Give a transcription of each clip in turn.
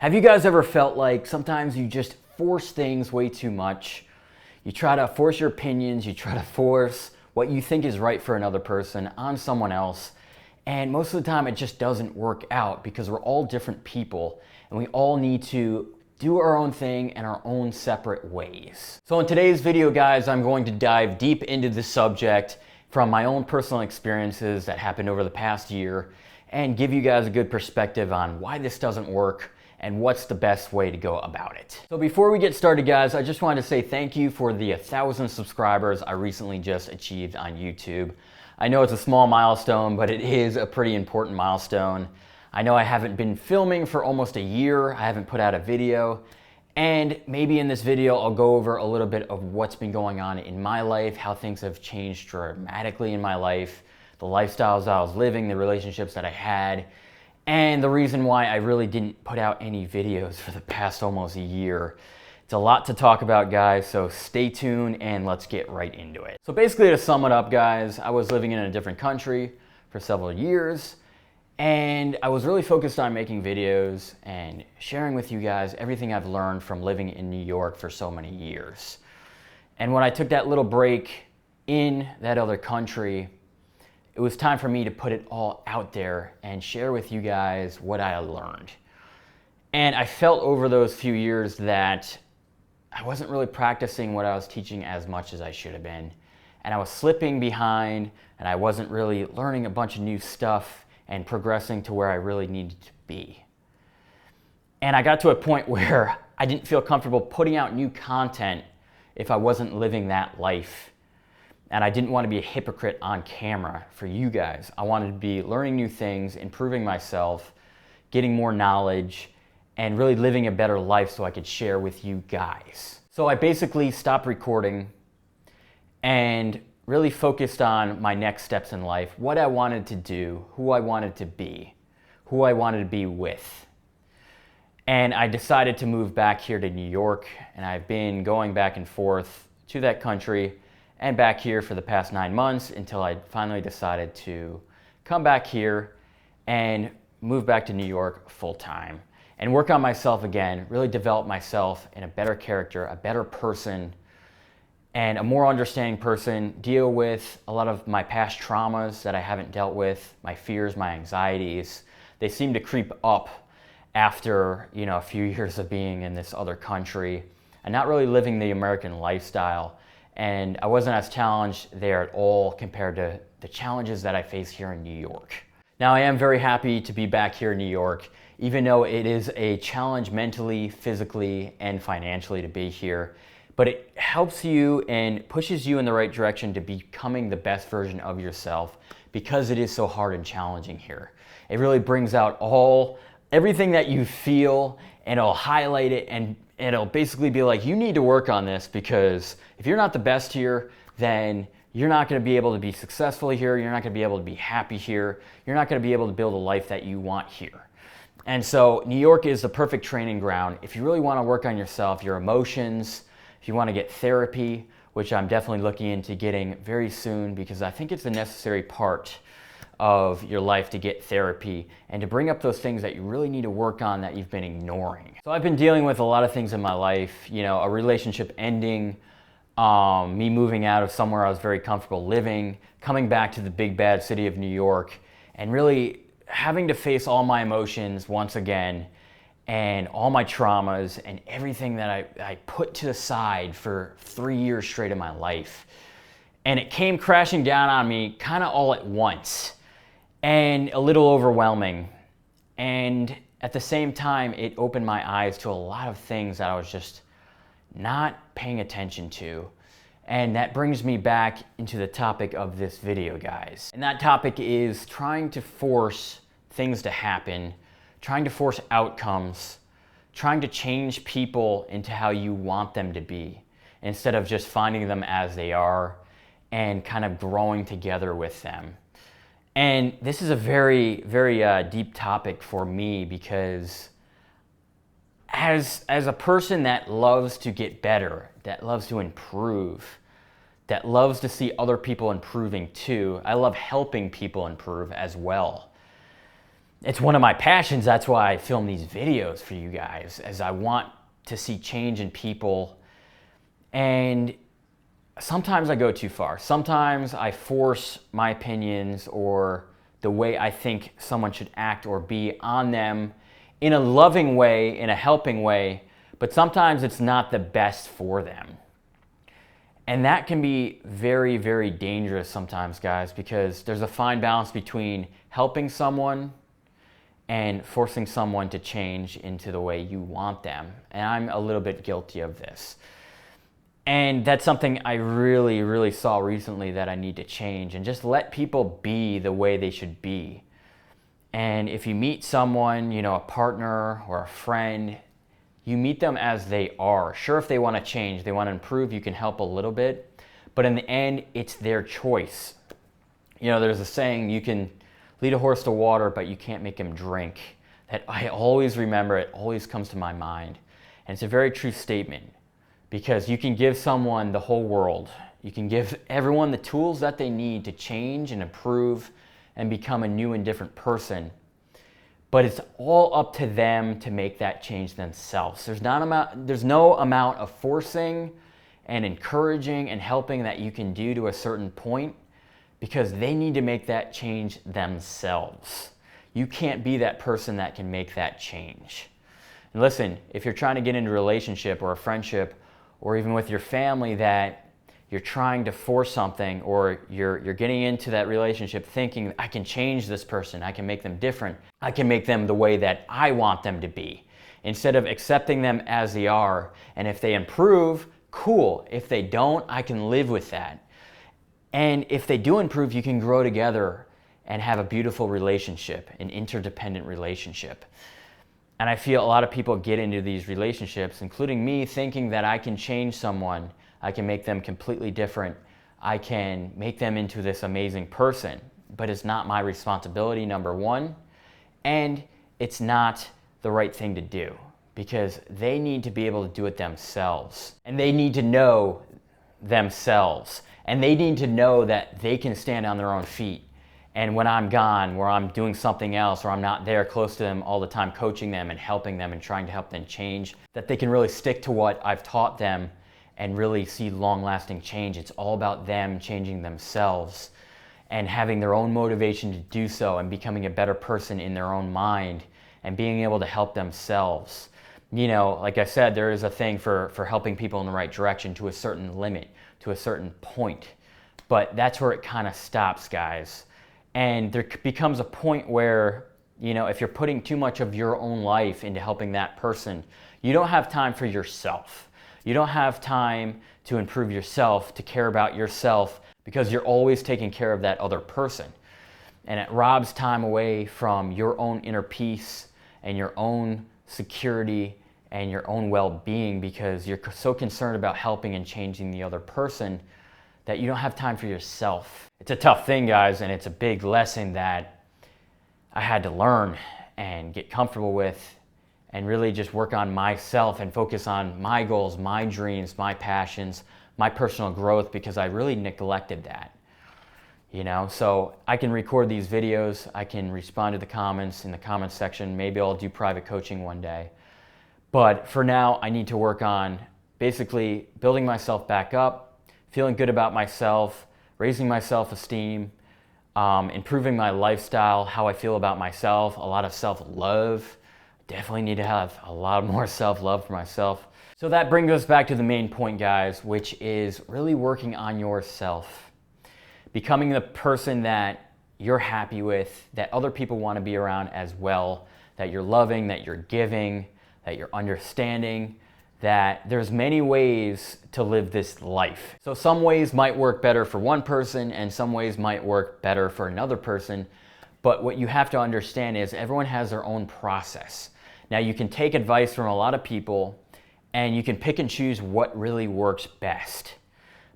Have you guys ever felt like sometimes you just force things way too much? You try to force your opinions, you try to force what you think is right for another person on someone else, and most of the time it just doesn't work out because we're all different people and we all need to do our own thing in our own separate ways. So in today's video, guys, I'm going to dive deep into this subject from my own personal experiences that happened over the past year and give you guys a good perspective on why this doesn't work and what's the best way to go about it. So before we get started, guys, I just wanted to say thank you for the 1,000 subscribers I recently just achieved on YouTube. I know it's a small milestone, but it is a pretty important milestone. I know I haven't been filming for almost a year. I haven't put out a video. And maybe in this video, I'll go over a little bit of what's been going on in my life, how things have changed dramatically in my life, the lifestyles I was living, the relationships that I had, and the reason why I really didn't put out any videos for the past almost a year. It's a lot to talk about, guys, so stay tuned and let's get right into it. So basically, to sum it up, guys, I was living in a different country for several years, and I was really focused on making videos and sharing with you guys everything I've learned from living in New York for so many years. And when I took that little break in that other country, it was time for me to put it all out there and share with you guys what I learned. And I felt over those few years that I wasn't really practicing what I was teaching as much as I should have been. And I was slipping behind, and I wasn't really learning a bunch of new stuff and progressing to where I really needed to be. And I got to a point where I didn't feel comfortable putting out new content if I wasn't living that life. And I didn't want to be a hypocrite on camera for you guys. I wanted to be learning new things, improving myself, getting more knowledge, and really living a better life so I could share with you guys. So I basically stopped recording and really focused on my next steps in life, what I wanted to do, who I wanted to be, who I wanted to be with. And I decided to move back here to New York, and I've been going back and forth to that country and back here for the past 9 months until I finally decided to come back here and move back to New York full time and work on myself again, really develop myself in a better character, a better person, and a more understanding person, deal with a lot of my past traumas that I haven't dealt with, my fears, my anxieties. They seem to creep up after, a few years of being in this other country and not really living the American lifestyle. And I wasn't as challenged there at all compared to the challenges that I face here in New York. Now, I am very happy to be back here in New York, even though it is a challenge mentally, physically, and financially to be here. But it helps you and pushes you in the right direction to becoming the best version of yourself because it is so hard and challenging here. It really brings out everything that you feel, and it'll highlight it, and it'll basically be like, you need to work on this, because if you're not the best here, then you're not going to be able to be successful here. You're not going to be able to be happy here. You're not going to be able to build a life that you want here. And so New York is the perfect training ground if you really want to work on yourself, your emotions, if you want to get therapy, which I'm definitely looking into getting very soon, because I think it's a necessary part of your life to get therapy and to bring up those things that you really need to work on that you've been ignoring. So I've been dealing with a lot of things in my life, a relationship ending, me moving out of somewhere I was very comfortable living, coming back to the big bad city of New York, and really having to face all my emotions once again, and all my traumas and everything that I put to the side for 3 years straight of my life. And it came crashing down on me kind of all at once, and a little overwhelming. And at the same time, it opened my eyes to a lot of things that I was just not paying attention to. And that brings me back into the topic of this video, guys. And that topic is trying to force things to happen, trying to force outcomes, trying to change people into how you want them to be, instead of just finding them as they are and kind of growing together with them. And this is a very, very deep topic for me, because as a person that loves to get better, that loves to improve, that loves to see other people improving too, I love helping people improve as well. it's one of my passions. That's why I film these videos for you guys, as I want to see change in people. And sometimes I go too far. Sometimes I force my opinions or the way I think someone should act or be on them in a loving way, in a helping way, but sometimes it's not the best for them. And that can be very, very dangerous sometimes, guys, because there's a fine balance between helping someone and forcing someone to change into the way you want them. And I'm a little bit guilty of this. And that's something I really, really saw recently that I need to change, and just let people be the way they should be. And if you meet someone, a partner or a friend, you meet them as they are. Sure, if they want to change, they want to improve, you can help a little bit. But in the end, it's their choice. There's a saying, you can lead a horse to water, but you can't make him drink. That I always remember, it always comes to my mind. And it's a very true statement. Because you can give someone the whole world. You can give everyone the tools that they need to change and improve and become a new and different person. But it's all up to them to make that change themselves. There's no amount of forcing and encouraging and helping that you can do to a certain point, because they need to make that change themselves. You can't be that person that can make that change. And listen, if you're trying to get into a relationship or a friendship, or even with your family, that you're trying to force something, or you're getting into that relationship thinking, I can change this person, I can make them different, I can make them the way that I want them to be, instead of accepting them as they are. And if they improve, cool. If they don't, I can live with that. And if they do improve, you can grow together and have a beautiful relationship, an interdependent relationship. And I feel a lot of people get into these relationships, including me, thinking that I can change someone, I can make them completely different, I can make them into this amazing person. But it's not my responsibility, number one, and it's not the right thing to do, because they need to be able to do it themselves. And they need to know themselves. And they need to know that they can stand on their own feet. And when I'm gone, where I'm doing something else, or I'm not there close to them all the time, coaching them and helping them and trying to help them change, that they can really stick to what I've taught them and really see long-lasting change. It's all about them changing themselves and having their own motivation to do so, and becoming a better person in their own mind and being able to help themselves. Like I said, there is a thing for helping people in the right direction to a certain limit, to a certain point. But that's where it kind of stops, guys. And there becomes a point where, if you're putting too much of your own life into helping that person, you don't have time for yourself. You don't have time to improve yourself, to care about yourself, because you're always taking care of that other person. And it robs time away from your own inner peace and your own security and your own well-being, because you're so concerned about helping and changing the other person that you don't have time for yourself. It's a tough thing, guys, and it's a big lesson that I had to learn and get comfortable with, and really just work on myself and focus on my goals, my dreams, my passions, my personal growth, because I really neglected that. So I can record these videos, I can respond to the comments in the comments section, maybe I'll do private coaching one day. But for now, I need to work on basically building myself back up, feeling good about myself, raising my self-esteem, improving my lifestyle, how I feel about myself, a lot of self-love. Definitely need to have a lot more self-love for myself. So that brings us back to the main point, guys, which is really working on yourself. Becoming the person that you're happy with, that other people want to be around as well, that you're loving, that you're giving, that you're understanding, that there's many ways to live this life. So some ways might work better for one person and some ways might work better for another person. But what you have to understand is everyone has their own process. Now you can take advice from a lot of people and you can pick and choose what really works best,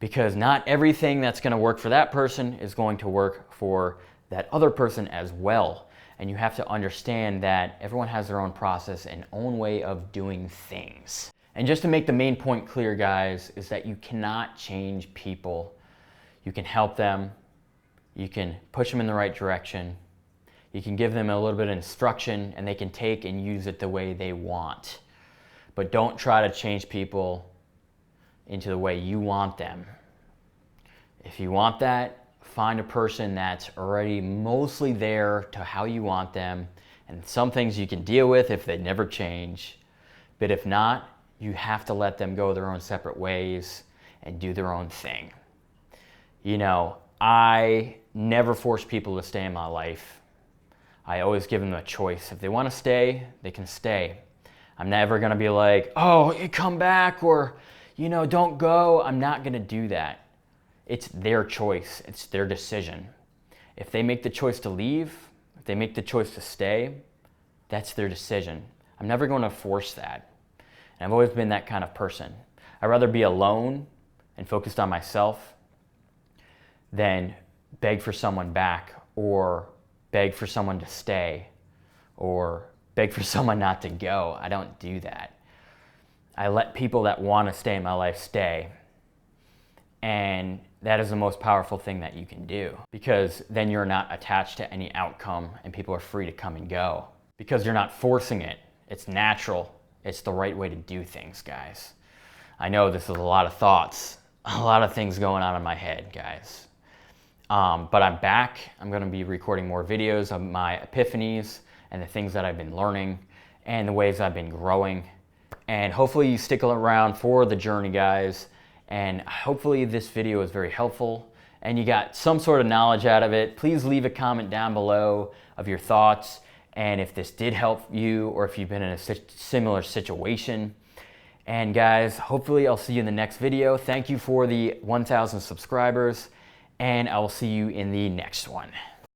because not everything that's going to work for that person is going to work for that other person as well. And you have to understand that everyone has their own process and own way of doing things. And just to make the main point clear, guys, is that you cannot change people. You can help them. You can push them in the right direction. You can give them a little bit of instruction and they can take and use it the way they want. But don't try to change people into the way you want them. If you want that, find a person that's already mostly there to how you want them. And some things you can deal with if they never change. But if not, you have to let them go their own separate ways and do their own thing. You know, I never force people to stay in my life. I always give them a choice. If they want to stay, they can stay. I'm never going to be like, oh, you come back, or, you know, don't go. I'm not going to do that. It's their choice. It's their decision. If they make the choice to leave, if they make the choice to stay, that's their decision. I'm never going to force that. And I've always been that kind of person. I'd rather be alone and focused on myself than beg for someone back, or beg for someone to stay, or beg for someone not to go. I don't do that. I let people that want to stay in my life stay. And that is the most powerful thing that you can do, because then you're not attached to any outcome and people are free to come and go because you're not forcing it. It's natural. It's the right way to do things, guys. I know this is a lot of thoughts, a lot of things going on in my head, guys. But I'm back. I'm going to be recording more videos of my epiphanies and the things that I've been learning and the ways I've been growing. And hopefully you stick around for the journey, guys. And hopefully this video is very helpful and you got some sort of knowledge out of it. Please leave a comment down below of your thoughts and if this did help you or if you've been in a similar situation. And guys, hopefully I'll see you in the next video. Thank you for the 1,000 subscribers, and I will see you in the next one.